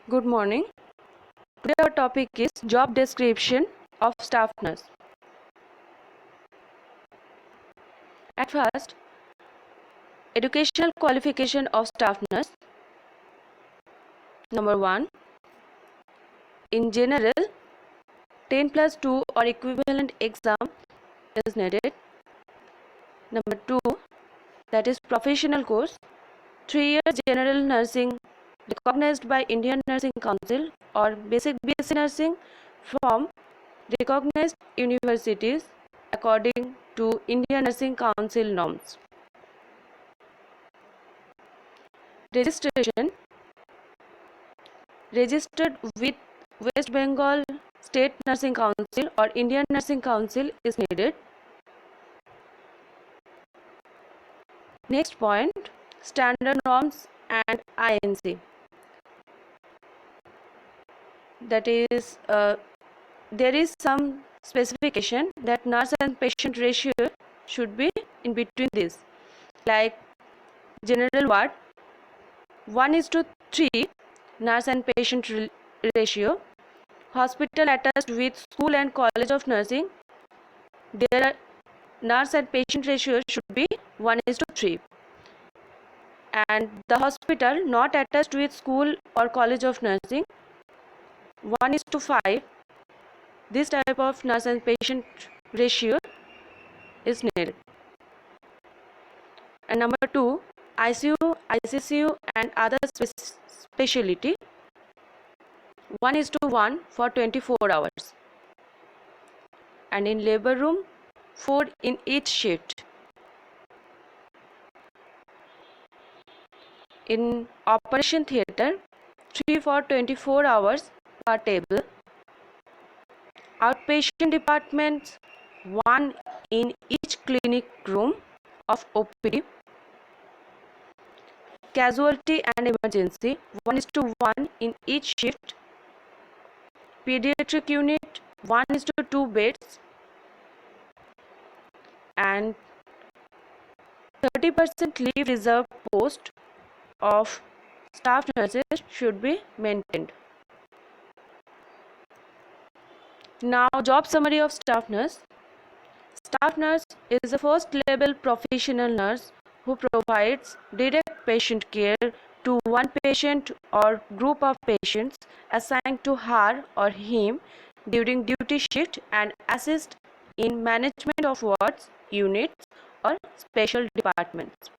Good morning. Today our topic is job description of staff nurse. At first, educational qualification of staff nurse. Number 1, in general, 10 plus 2 or equivalent exam is needed. Number 2, that is professional course, 3 years general nursing recognized by Indian Nursing Council or basic BSc nursing from recognized universities according to Indian Nursing Council norms. Registration registered with West Bengal State Nursing Council or Indian Nursing Council is needed. Next point, standard norms and INC. That is, there is some specification that nurse and patient ratio should be in between this. Like general ward, 1:3 nurse and patient ratio. Hospital attached with school and college of nursing, their nurse and patient ratio should be 1:3. And the hospital not attached with school or college of nursing, 1:5. This type of nurse and patient ratio is needed. And number 2, ICU, ICCU and other specialty, 1:1 for 24 hours. And in labor room, 4 in each shift. In operation theatre, 3 for 24 hours per table. Outpatient departments, 1 in each clinic room of OPD. Casualty and emergency, 1:1 in each shift. Pediatric unit, 1:2 beds. And 30% leave reserve post of staff nurses should be maintained. Now, job summary of staff nurse. Staff nurse is a first level professional nurse who provides direct patient care to one patient or group of patients assigned to her or him during duty shift and assist in management of wards, units or special departments.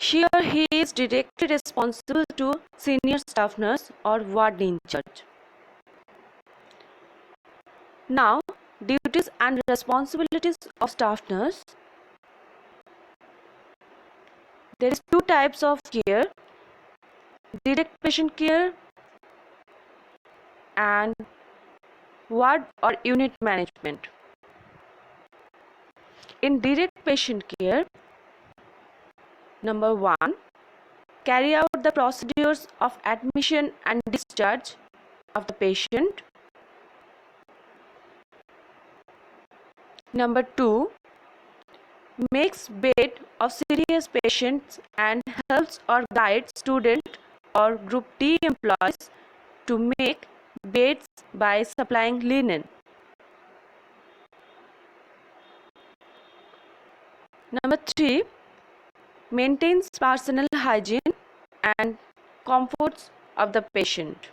She or he is directly responsible to senior staff nurse or ward in charge. Now, duties and responsibilities of staff nurse. There is 2 types of care: direct patient care and ward or unit management. In direct patient care, number 1, carry out the procedures of admission and discharge of the patient. Number 2, makes bed of serious patients and helps or guides student or group D employees to make beds by supplying linen. Number 3, maintains personal hygiene and comforts of the patient.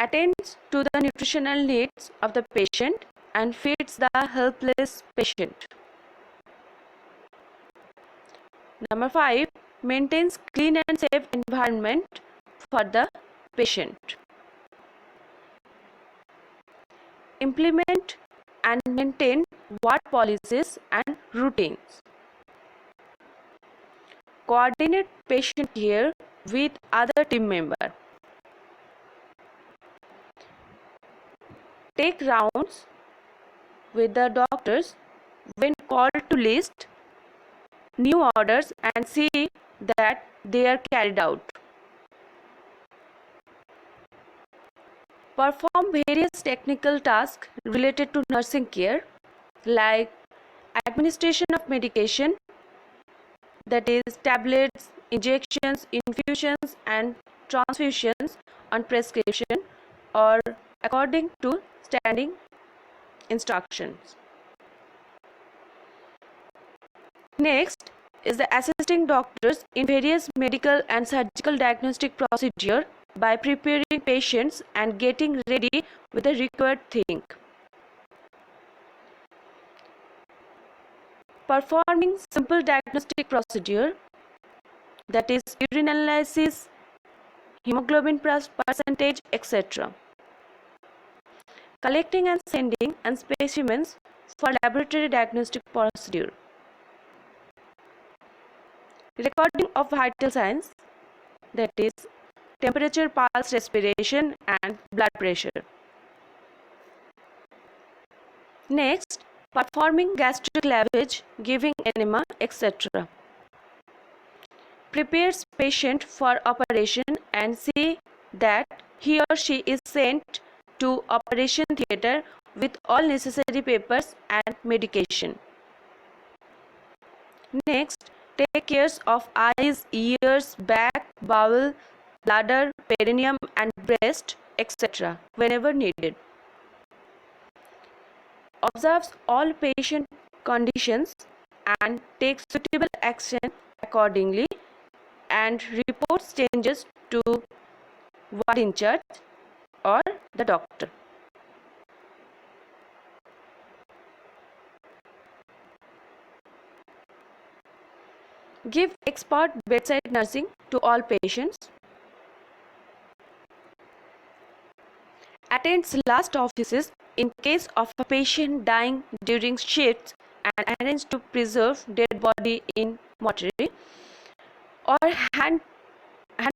Attends to the nutritional needs of the patient and feeds the helpless patient. Number 5, maintains clean and safe environment for the patient. Implement and maintain ward policies and routines. Coordinate patient care with other team members. Take rounds with the doctors when called to list new orders and see that they are carried out. Perform various technical tasks related to nursing care like administration of medication, that is tablets, injections, infusions and transfusions on prescription or according to standing instructions. Next is the assisting doctors in various medical and surgical diagnostic procedure by preparing patients and getting ready with the required thing. Performing simple diagnostic procedure, that is urine analysis, hemoglobin percentage, etc. Collecting and sending and specimens for laboratory diagnostic procedure. Recording of vital signs, that is temperature, pulse, respiration and blood pressure. Next, performing gastric lavage, giving enema, etc. Prepares patient for operation and see that he or she is sent to operation theatre with all necessary papers and medication. Next, take care of eyes, ears, back, bowel, bladder, perineum and breast, etc. whenever needed. Observes all patient conditions and takes suitable action accordingly and reports changes to ward in charge or the doctor. Give expert bedside nursing to all patients. Attends last offices in case of a patient dying during shifts and arrange to preserve dead body in mortuary or hand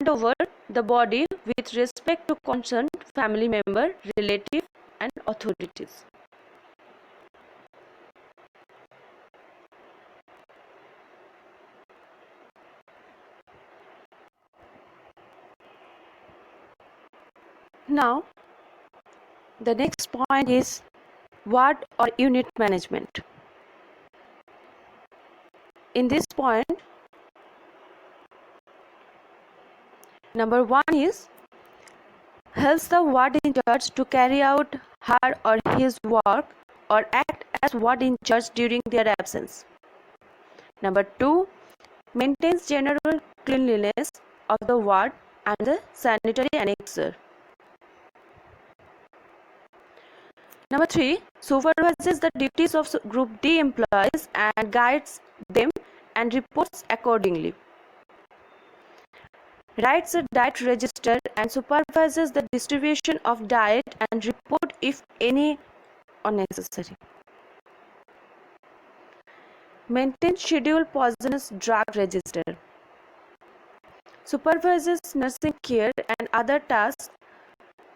over the body with respect to concerned family member, relative and authorities. Now, the next point is ward or unit management. In this point, number 1 is helps the ward in charge to carry out her or his work or act as ward in charge during their absence. Number 2, maintains general cleanliness of the ward and the sanitary annexure. Number 3, supervises the duties of Group D employees and guides them and reports accordingly. Writes a diet register and supervises the distribution of diet and report if any unnecessary. Maintains schedule poisonous drug register. Supervises nursing care and other tasks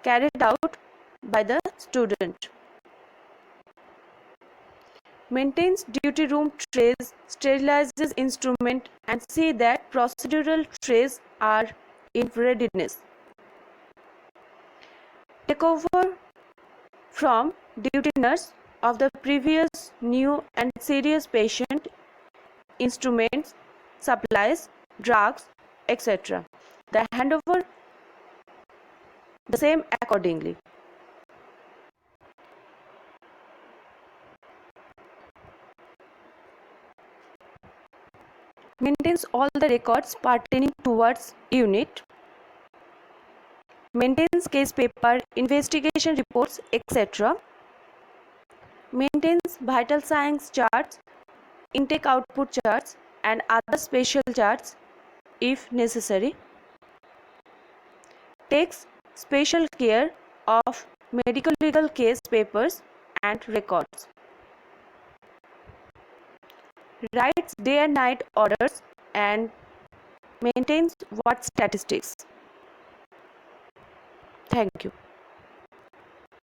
carried out by the student. Maintains duty room trays, sterilizes instrument and see that procedural trays are in readiness. Take over from duty nurse of the previous new and serious patient, instruments, supplies, drugs, etc. The handover the same accordingly. Maintains all the records pertaining towards unit. Maintains case paper, investigation reports, etc. Maintains vital signs charts, intake output charts and other special charts if necessary. Takes special care of medical legal case papers and records. Writes day and night orders and maintains ward statistics. Thank you.